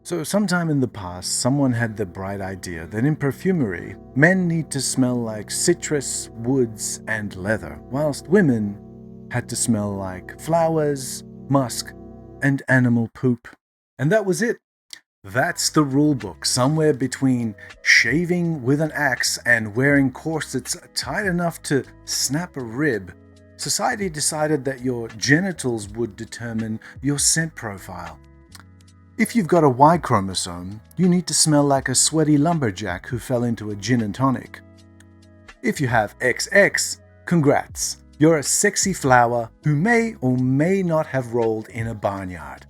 So sometime in the past, someone had the bright idea that in perfumery, men need to smell like citrus, woods, and leather, whilst women had to smell like flowers, musk, and animal poop. And that was it. That's the rule book, somewhere between shaving with an axe and wearing corsets tight enough to snap a rib. Society decided that your genitals would determine your scent profile. If you've got a Y chromosome, you need to smell like a sweaty lumberjack who fell into a gin and tonic. If you have XX, congrats, you're a sexy flower who may or may not have rolled in a barnyard.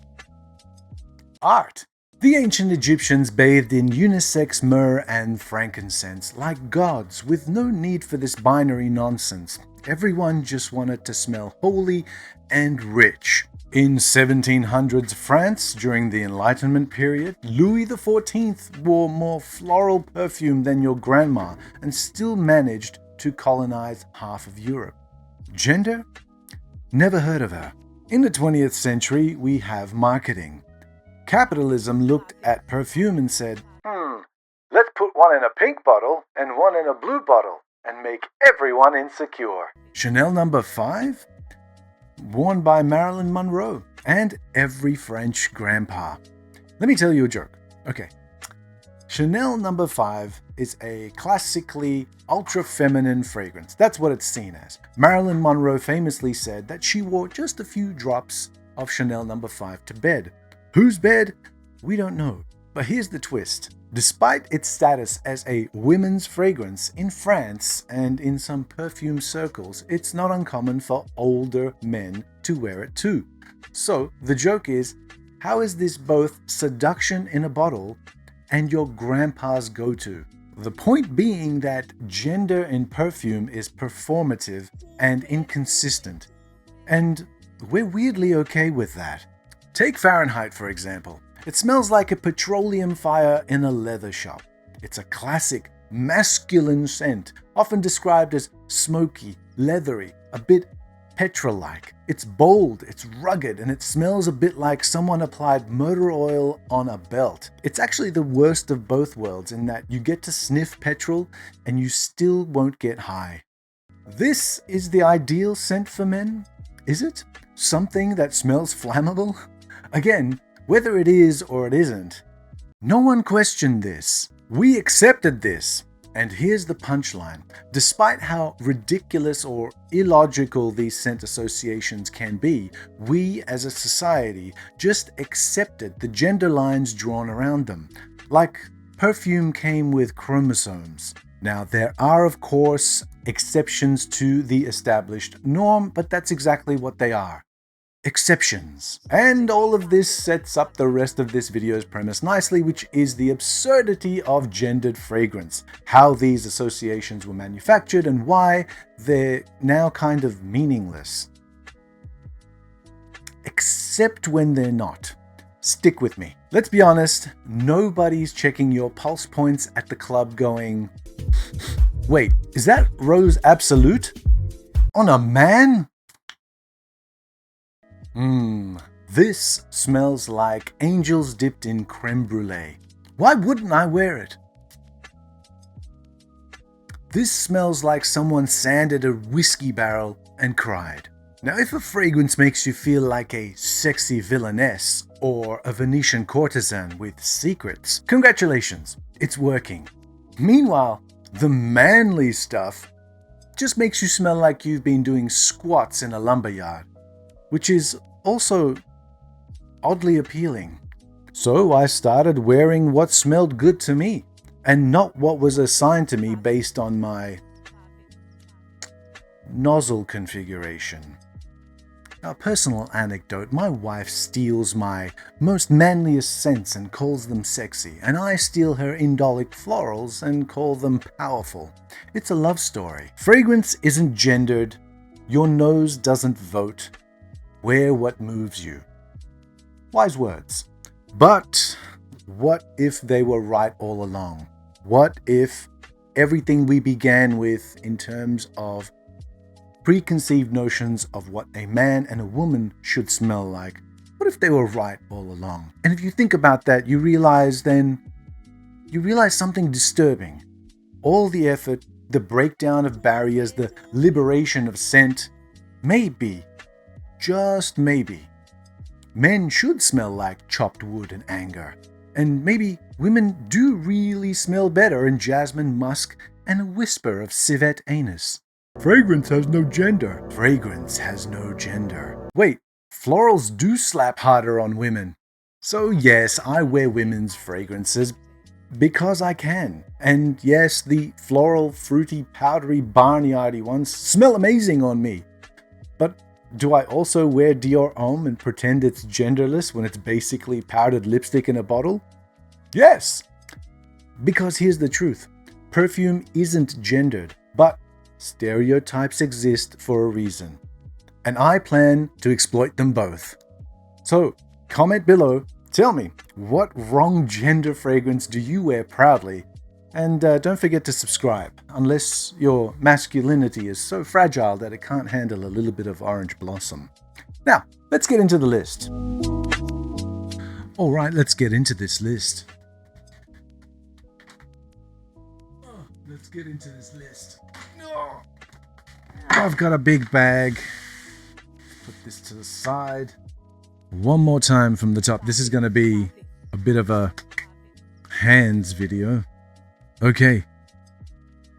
Art. The ancient Egyptians bathed in unisex myrrh and frankincense like gods with no need for this binary nonsense. Everyone just wanted to smell holy and rich. In 1700s France, during the Enlightenment period, Louis XIV wore more floral perfume than your grandma and still managed to colonize half of Europe. Gender? Never heard of her. In the 20th century, we have marketing. Capitalism looked at perfume and said, let's put one in a pink bottle and one in a blue bottle and make everyone insecure. Chanel No. 5? Worn by Marilyn Monroe and every French grandpa. Let me tell you a joke. Okay. Chanel No. 5 is a classically ultra-feminine fragrance. That's what it's seen as. Marilyn Monroe famously said that she wore just a few drops of Chanel No. 5 to bed. Whose bed? We don't know. But here's the twist. Despite its status as a women's fragrance in France and in some perfume circles, it's not uncommon for older men to wear it too. So the joke is, how is this both seduction in a bottle and your grandpa's go-to? The point being that gender in perfume is performative and inconsistent. And we're weirdly okay with that. Take Fahrenheit, for example. It smells like a petroleum fire in a leather shop. It's a classic, masculine scent, often described as smoky, leathery, a bit petrol-like. It's bold, it's rugged, and it smells a bit like someone applied motor oil on a belt. It's actually the worst of both worlds in that you get to sniff petrol and you still won't get high. This is the ideal scent for men? Is it? Something that smells flammable? Again, whether it is or it isn't, no one questioned this. We accepted this. And here's the punchline. Despite how ridiculous or illogical these scent associations can be, we as a society just accepted the gender lines drawn around them. Like perfume came with chromosomes. Now, there are, of course, exceptions to the established norm, but that's exactly what they are. Exceptions. And all of this sets up the rest of this video's premise nicely, which is the absurdity of gendered fragrance, how these associations were manufactured and why they're now kind of meaningless. Except when they're not. Stick with me. Let's be honest, nobody's checking your pulse points at the club going, wait, is that Rose Absolute? On a man? This smells like angels dipped in creme brulee. Why wouldn't I wear it? This smells like someone sanded a whiskey barrel and cried. Now, if a fragrance makes you feel like a sexy villainess or a Venetian courtesan with secrets, congratulations, it's working. Meanwhile, the manly stuff just makes you smell like you've been doing squats in a lumberyard, which is also oddly appealing. So I started wearing what smelled good to me, and not what was assigned to me based on my nozzle configuration. A personal anecdote, my wife steals my most manliest scents and calls them sexy, and I steal her indolic florals and call them powerful. It's a love story. Fragrance isn't gendered. Your nose doesn't vote. Wear what moves you. Wise words. But what if they were right all along? What if everything we began with in terms of preconceived notions of what a man and a woman should smell like, what What if they were right all along? And if you think about that, you realize something disturbing. All the effort, the breakdown of barriers, the liberation of scent, maybe, just maybe, men should smell like chopped wood and anger. And maybe women do really smell better in jasmine, musk, and a whisper of civet anus. Fragrance has no gender. Fragrance has no gender. Wait, florals do slap harder on women. So yes, I wear women's fragrances because I can. And yes, the floral, fruity, powdery, barnyardy ones smell amazing on me. But do I also wear Dior Homme and pretend it's genderless when it's basically powdered lipstick in a bottle? Yes! Because here's the truth. Perfume isn't gendered, but stereotypes exist for a reason. And I plan to exploit them both. So, comment below, tell me, what wrong gender fragrance do you wear proudly? And don't forget to subscribe, unless your masculinity is so fragile that it can't handle a little bit of orange blossom. Now, let's get into the list. Alright, let's get into this list. Let's get into this list. I've got a big bag. Put this to the side. One more time from the top. This is going to be a bit of a hands video. Okay.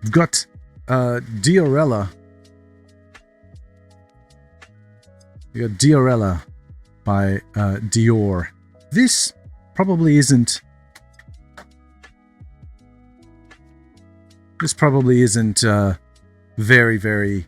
We've got Diorella. We got Diorella by Dior. This probably isn't very, very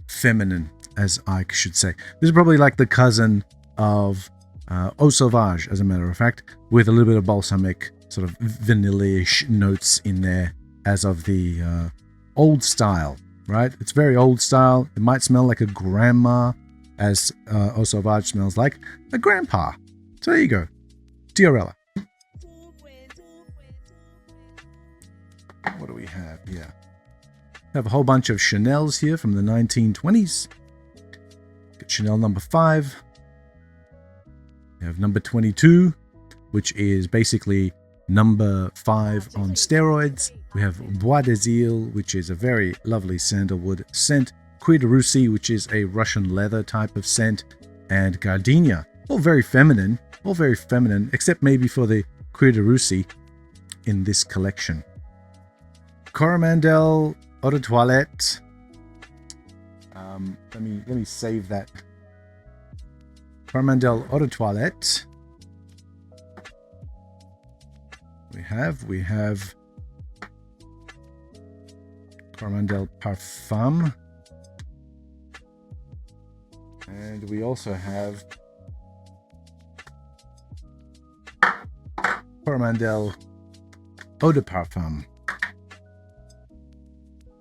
feminine, as I should say. This is probably like the cousin of Eau Sauvage, as a matter of fact, with a little bit of balsamic, sort of vanilla-ish notes in there, as of the old style, right? It's very old style. It might smell like a grandma, as Eau Sauvage smells like a grandpa. So there you go. Diorella. What do we have here? We have a whole bunch of Chanels here from the 1920s. Got Chanel number 5. We have number 22, which is basically number 5 on steroids. We have Bois d'Azil, which is a very lovely sandalwood scent. Cuir de Russie, which is a Russian leather type of scent. And Gardenia. All very feminine, except maybe for the Cuir de Russie in this collection. Coromandel Eau de Toilette. Let me save that. Coromandel Eau de Toilette. We have Coromandel Parfum. And we also have Coromandel Eau de Parfum.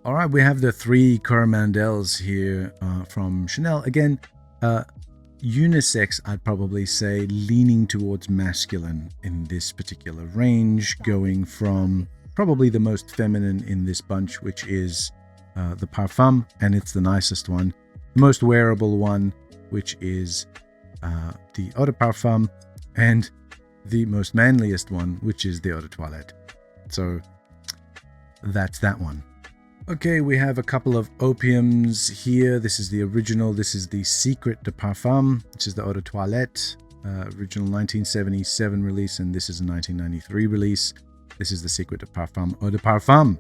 All right, we have the 3 Coromandels here from Chanel. Again, unisex, I'd probably say, leaning towards masculine in this particular range, going from probably the most feminine in this bunch, which is the Parfum, and it's the nicest one. The most wearable one, which is the Eau de Parfum, and the most manliest one, which is the Eau de Toilette. So that's that one. Okay, we have a couple of opiums here. This is the original. This is the Secret de Parfum, which is the Eau de Toilette, original 1977 release, and this is a 1993 release. This is the Secret de Parfum, Eau de Parfum.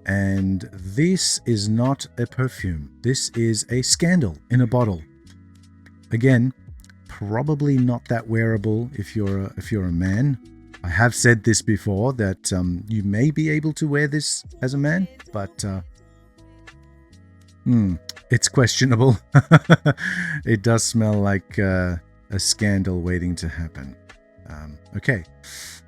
And this is not a perfume. This is a scandal in a bottle. Again, probably not that wearable if you're a man. I have said this before, that you may be able to wear this as a man, but it's questionable. It does smell like a scandal waiting to happen. Okay,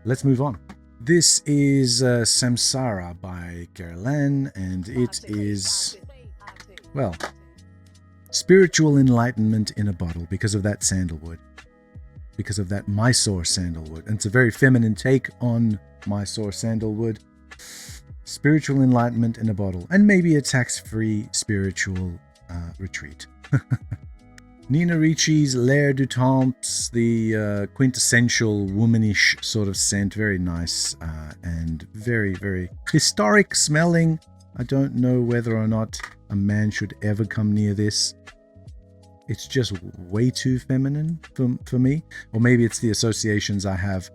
let's move on. This is Samsara by Guerlain, and it is, well, spiritual enlightenment in a bottle because of that sandalwood. Because of that Mysore sandalwood. And it's a very feminine take on Mysore sandalwood. Spiritual enlightenment in a bottle. And maybe a tax-free spiritual retreat. Nina Ricci's L'air du Temps, the quintessential womanish sort of scent, very nice and very, very historic smelling. I don't know whether or not a man should ever come near this. It's just way too feminine for me. Or maybe it's the associations I have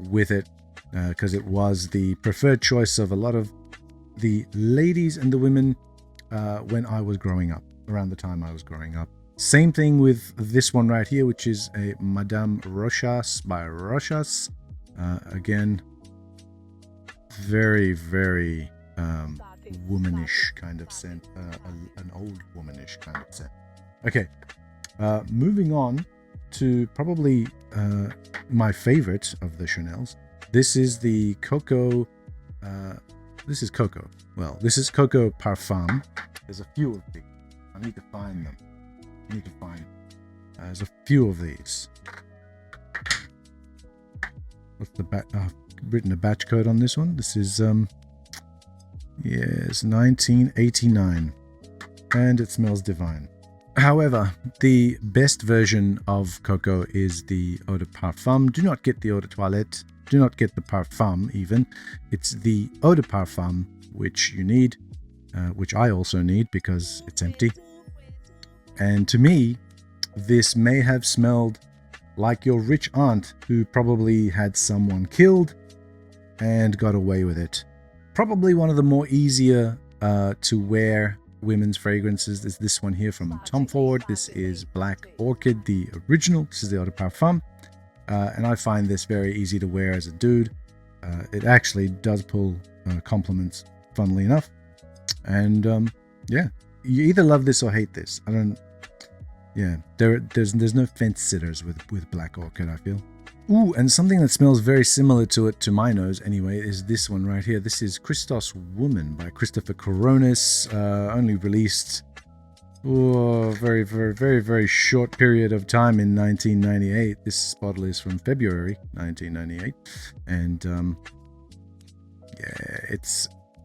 with it, because it was the preferred choice of a lot of the ladies and the women when I was growing up, around the time I was growing up. Same thing with this one right here, which is a Madame Rochas by Rochas. Again, very, very womanish kind of scent, an old womanish kind of scent. Okay, moving on to probably my favorite of the Chanels. This is the Coco. This is Coco. Well, this is Coco Parfum. There's a few of these. I need to find them. There's a few of these. What's the batch? I've written a batch code on this one. This is yes, 1989, and it smells divine. However, the best version of Coco is the Eau de Parfum. Do not get the Eau de Toilette. Do not get the Parfum even. It's the Eau de Parfum which you need, which I also need because it's empty. And to me, this may have smelled like your rich aunt who probably had someone killed and got away with it. Probably one of the more easier to wear women's fragrances is this one here from Tom Ford. This is Black Orchid, the original. This is the Eau de Parfum. And I find this very easy to wear as a dude. It actually does pull compliments, funnily enough. And yeah, you either love this or hate this. I don't. Yeah, there's no fence sitters with Black Orchid, I feel. Ooh, and something that smells very similar to it, to my nose anyway, is this one right here. This is Christos Woman by Christopher Coronis, only released very, very, very, very short period of time in 1998. This bottle is from February 1998, and yeah,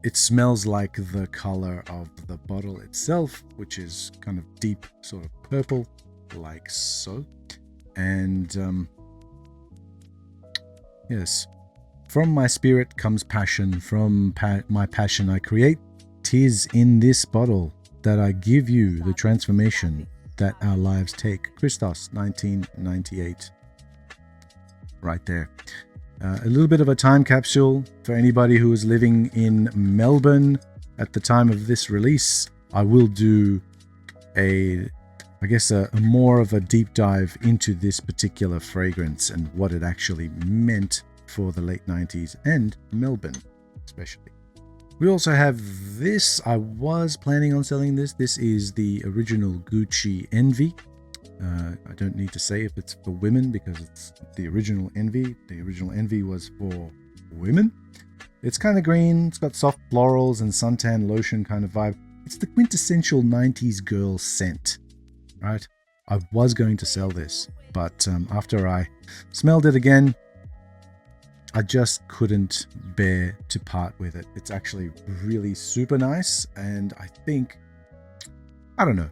it smells like the color of the bottle itself, which is kind of deep sort of purple, like so. And yes, from my spirit comes passion, from my passion I create. 'Tis in this bottle that I give you the transformation that our lives take. Christos, 1998. Right there. A little bit of a time capsule for anybody who is living in Melbourne at the time of this release. I will do a more of a deep dive into this particular fragrance and what it actually meant for the late 90s and Melbourne especially. We also have this. I was planning on selling this. This is the original Gucci Envy. I don't need to say if it's for women because it's the original Envy. The original Envy was for women. It's kind of green. It's got soft florals and suntan lotion kind of vibe. It's the quintessential 90s girl scent, right? I was going to sell this, but after I smelled it again, I just couldn't bear to part with it. It's actually really super nice, and I think, I don't know,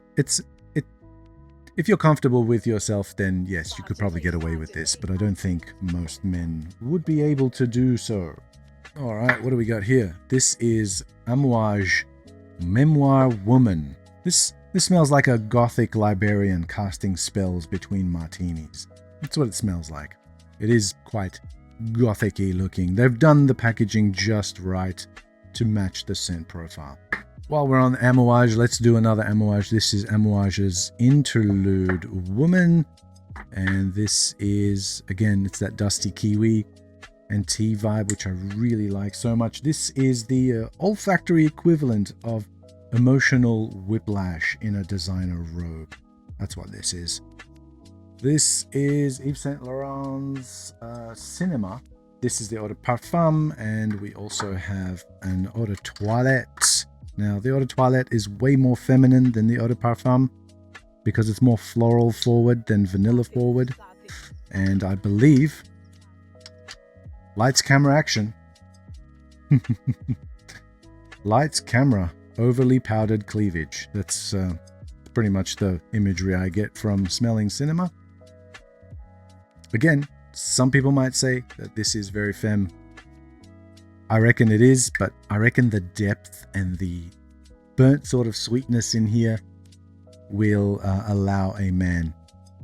if you're comfortable with yourself, then yes, you could probably get away with this, but I don't think most men would be able to do so. All right, what do we got here? This is Amouage Memoir Woman. This smells like a gothic librarian casting spells between martinis. That's what it smells like. It is quite gothic-y looking. They've done the packaging just right to match the scent profile. While we're on Amouage, let's do another Amouage. This is Amouage's Interlude Woman. And this is, again, it's that dusty kiwi and tea vibe, which I really like so much. This is the olfactory equivalent of emotional whiplash in a designer robe. That's what this is. This is Yves Saint Laurent's Cinema. This is the Eau de Parfum, and we also have an Eau de Toilette. Now, the Eau de Toilette is way more feminine than the Eau de Parfum because it's more floral forward than vanilla forward. And I believe lights, camera, action. Lights, camera, overly powdered cleavage. That's pretty much the imagery I get from smelling cinema. Again, some people might say that this is very femme. I reckon it is, but I reckon the depth and the burnt sort of sweetness in here will allow a man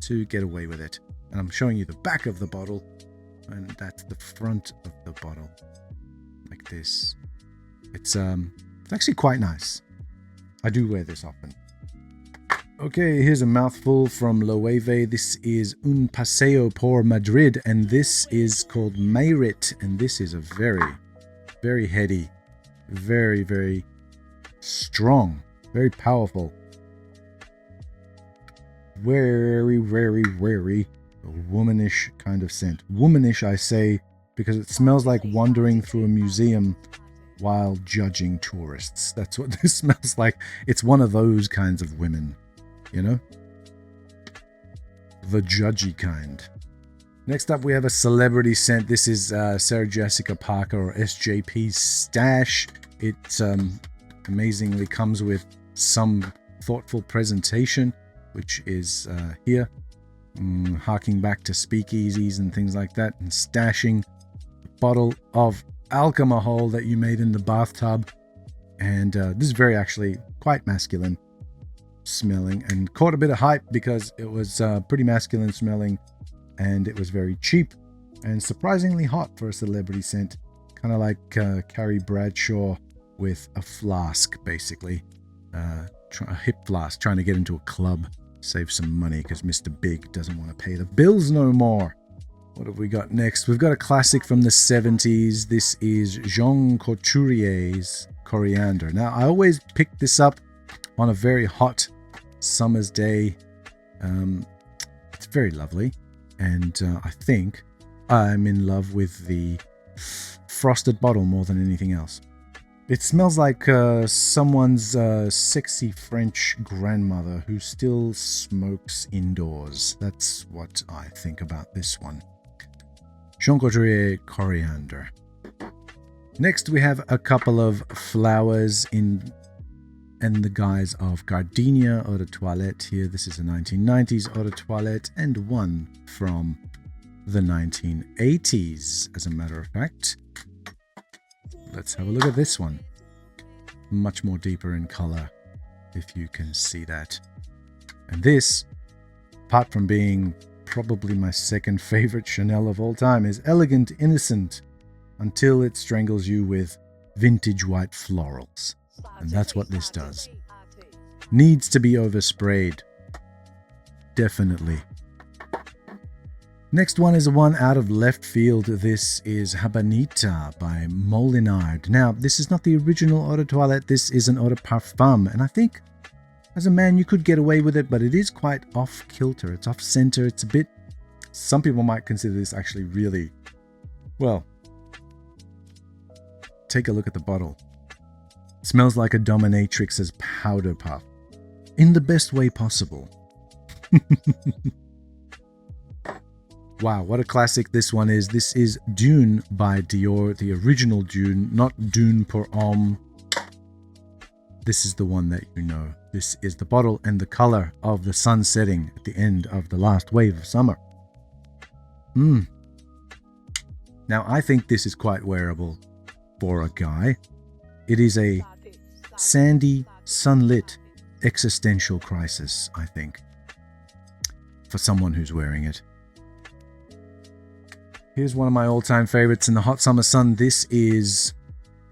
to get away with it. And I'm showing you the back of the bottle, and that's the front of the bottle, like this. It's actually quite nice. I do wear this often. Okay, here's a mouthful from Loewe. This is Un Paseo por Madrid, and this is called Mayrit, and this is a very, very heady, very, very strong, very powerful, very, very, very womanish kind of scent. Womanish, I say, because it smells like wandering through a museum while judging tourists. That's what this smells like. It's one of those kinds of women, you know? The judgy kind. Next up, we have a celebrity scent. This is Sarah Jessica Parker, or SJP's Stash. It amazingly comes with some thoughtful presentation, which is here, harking back to speakeasies and things like that, and stashing a bottle of alcohol that you made in the bathtub. And this is very actually quite masculine smelling, and caught a bit of hype because it was pretty masculine smelling, and it was very cheap and surprisingly hot for a celebrity scent. Kind of like Carrie Bradshaw with a flask, basically. A hip flask, trying to get into a club, save some money because Mr. Big doesn't want to pay the bills no more. What have we got next? We've got a classic from the 70s. This is Jean Couturier's Coriander. Now, I always pick this up on a very hot summer's day. It's very lovely, and I think I'm in love with the frosted bottle more than anything else. It smells like someone's sexy French grandmother who still smokes indoors. That's what I think about this one. Jean Couturier Coriander. Next, we have a couple of flowers in the guise of gardenia eau de toilette here. This is a 1990s eau de toilette, and one from the 1980s, as a matter of fact. Let's have a look at this one. Much more deeper in color, if you can see that. And this, apart from being probably my second favorite Chanel of all time, is elegant, innocent, until it strangles you with vintage white florals. And that's what this does. Needs to be oversprayed. Definitely. Next one is one out of left field. This is Habanita by Molinard. Now, this is not the original eau de toilette. This is an eau de parfum. And I think as a man, you could get away with it, but it is quite off-kilter. It's off-center. It's a bit... Some people might consider this actually really... Well, take a look at the bottle. It smells like a dominatrix's powder puff. In the best way possible. Wow, what a classic this one is. This is Dune by Dior, the original Dune, not Dune pour Homme. This is the one that you know. This is the bottle and the color of the sun setting at the end of the last wave of summer. Now, I think this is quite wearable for a guy. It is a sandy, sunlit existential crisis, I think, for someone who's wearing it. Here's one of my all-time favorites in the hot summer sun. This is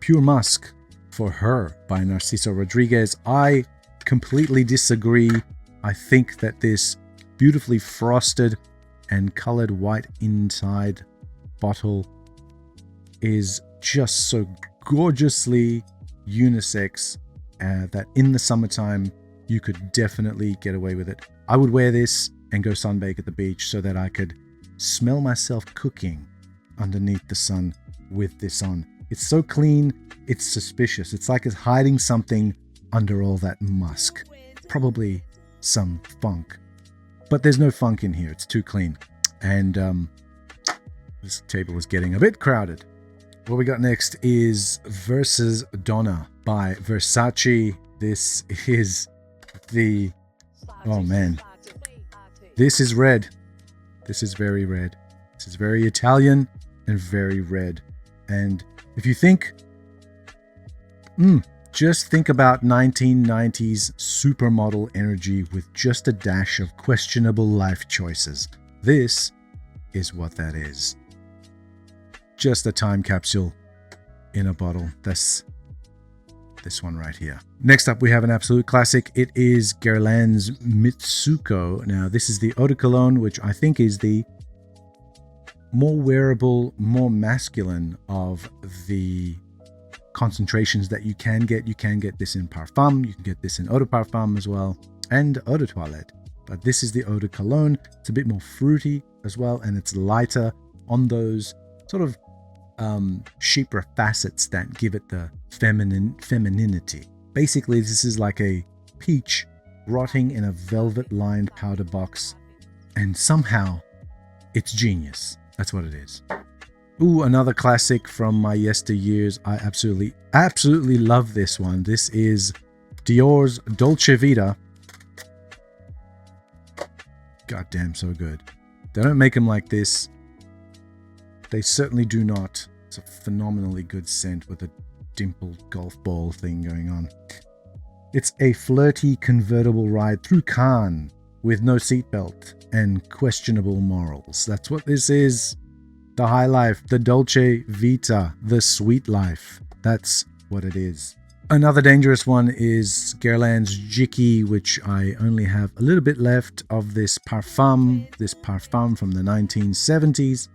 Pure Musk for Her by Narciso Rodriguez. I completely disagree. I think that this beautifully frosted and colored white inside bottle is just so gorgeously unisex that in the summertime you could definitely get away with it. I would wear this and go sunbake at the beach so that I could smell myself cooking underneath the sun with this on. It's so clean, it's suspicious. It's like it's hiding something under all that musk. Probably some funk. But there's no funk in here, it's too clean. And this table is getting a bit crowded. What we got next is Versus Donna by Versace. This is the Oh man. This is red. This is very red. This is very Italian and very red. And if you think, just think about 1990s supermodel energy with just a dash of questionable life choices. This is what that is. Just a time capsule in a bottle. That's this one right here. Next up, we have an absolute classic. It is Guerlain's Mitsuko. Now, this is the Eau de Cologne, which I think is the more wearable, more masculine of the concentrations that you can get. You can get this in Parfum. You can get this in Eau de Parfum as well, and Eau de Toilette. But this is the Eau de Cologne. It's a bit more fruity as well, and it's lighter on those sort of cheaper facets that give it the femininity. Basically, this is like a peach rotting in a velvet-lined powder box, and somehow it's genius. That's what it is. Ooh, another classic from my yesteryears. I absolutely love this one. This is Dior's Dolce Vita. Goddamn, so good. They don't make them like this. They certainly do not. It's a phenomenally good scent with a dimpled golf ball thing going on. It's a flirty convertible ride through Cannes with no seatbelt and questionable morals. That's what this is. The high life, the Dolce Vita, the sweet life. That's what it is. Another dangerous one is Guerlain's Jicky, which I only have a little bit left of this Parfum from the 1970s.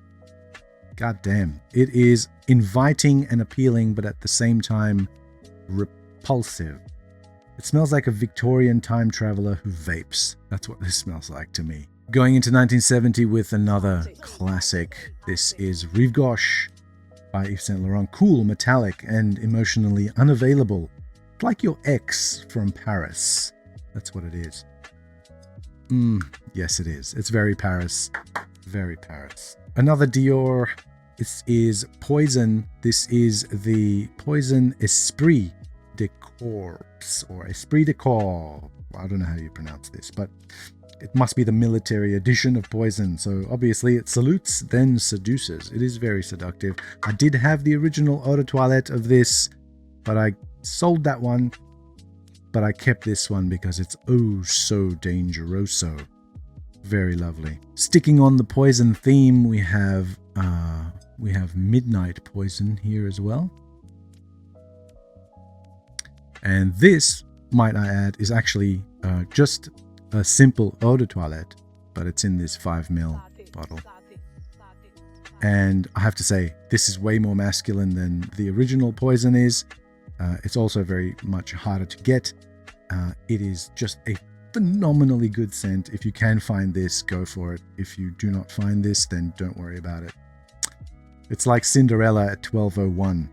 God damn. It is inviting and appealing, but at the same time, repulsive. It smells like a Victorian time traveler who vapes. That's what this smells like to me. Going into 1970 with another classic. This is Rive Gauche by Yves Saint Laurent. Cool, metallic, and emotionally unavailable. Like your ex from Paris. That's what it is. Yes, it is. It's very Paris. Very Paris. Another Dior. This is Poison. This is the Poison Esprit de Corps, or Esprit de Corps. I don't know how you pronounce this, but it must be the military edition of Poison. So obviously it salutes, then seduces. It is very seductive. I did have the original Eau de Toilette of this, but I sold that one. But I kept this one because it's oh so dangeroso. Very lovely. Sticking on the Poison theme, we have Midnight Poison here as well. And this, might I add, is actually just a simple Eau de Toilette, but it's in this 5ml bottle. And I have to say, this is way more masculine than the original Poison is. It's also very much harder to get. It is just a phenomenally good scent. If you can find this, go for it. If you do not find this, then don't worry about it. It's like Cinderella at 12:01.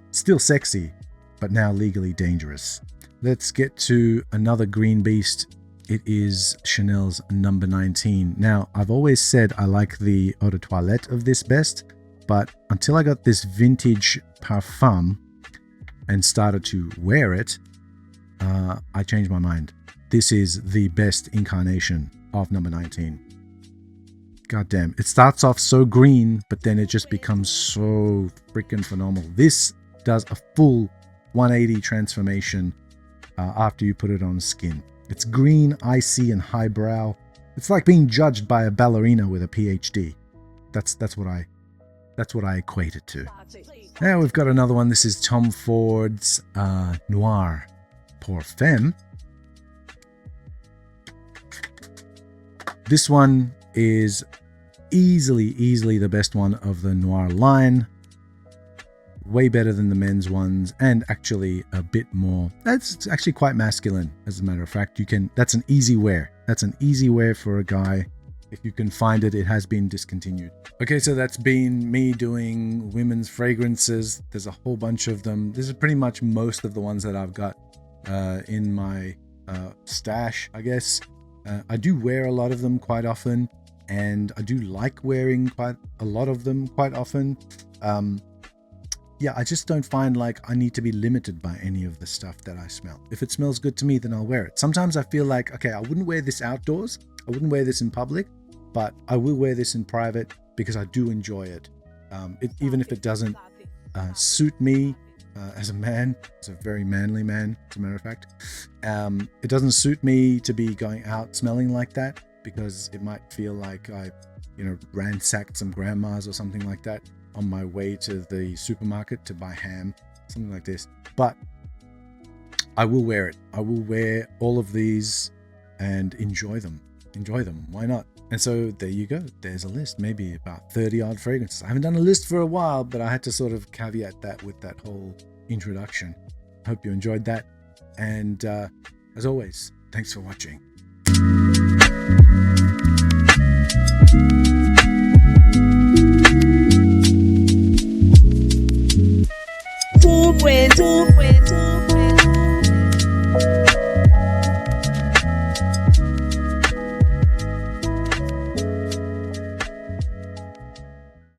Still sexy, but now legally dangerous. Let's get to another green beast. It is Chanel's number 19. Now, I've always said I like the Eau de Toilette of this best, but until I got this vintage Parfum and started to wear it, I changed my mind. This is the best incarnation of number 19. God damn. It starts off so green, but then it just becomes so freaking phenomenal. This does a full 180 transformation after you put it on skin. It's green, icy, and highbrow. It's like being judged by a ballerina with a PhD. That's what I equate it to. Now we've got another one. This is Tom Ford's Noir Pour Femme. This one is easily the best one of the Noir line. Way better than the men's ones, and actually a bit more. That's actually quite masculine, as a matter of fact. That's an easy wear. That's an easy wear for a guy. If you can find it, it has been discontinued. Okay, so that's been me doing women's fragrances. There's a whole bunch of them. This is pretty much most of the ones that I've got in my stash, I guess. I do wear a lot of them quite often, and I do like wearing quite a lot of them quite often. yeah, I just don't find like I need to be limited by any of the stuff that I smell. If it smells good to me, then I'll wear it. Sometimes I feel like, okay, I wouldn't wear this outdoors. I wouldn't wear this in public, but I will wear this in private because I do enjoy it. Even if it doesn't suit me as a man, as a very manly man, as a matter of fact, it doesn't suit me to be going out smelling like that because it might feel like I, ransacked some grandmas or something like that on my way to the supermarket to buy ham, something like this. But I will wear it. I will wear all of these and enjoy them. Why not? And so there you go. There's a list, maybe about 30 odd fragrances. I haven't done a list for a while, but I had to sort of caveat that with that whole introduction. Hope you enjoyed that. And as always, thanks for watching.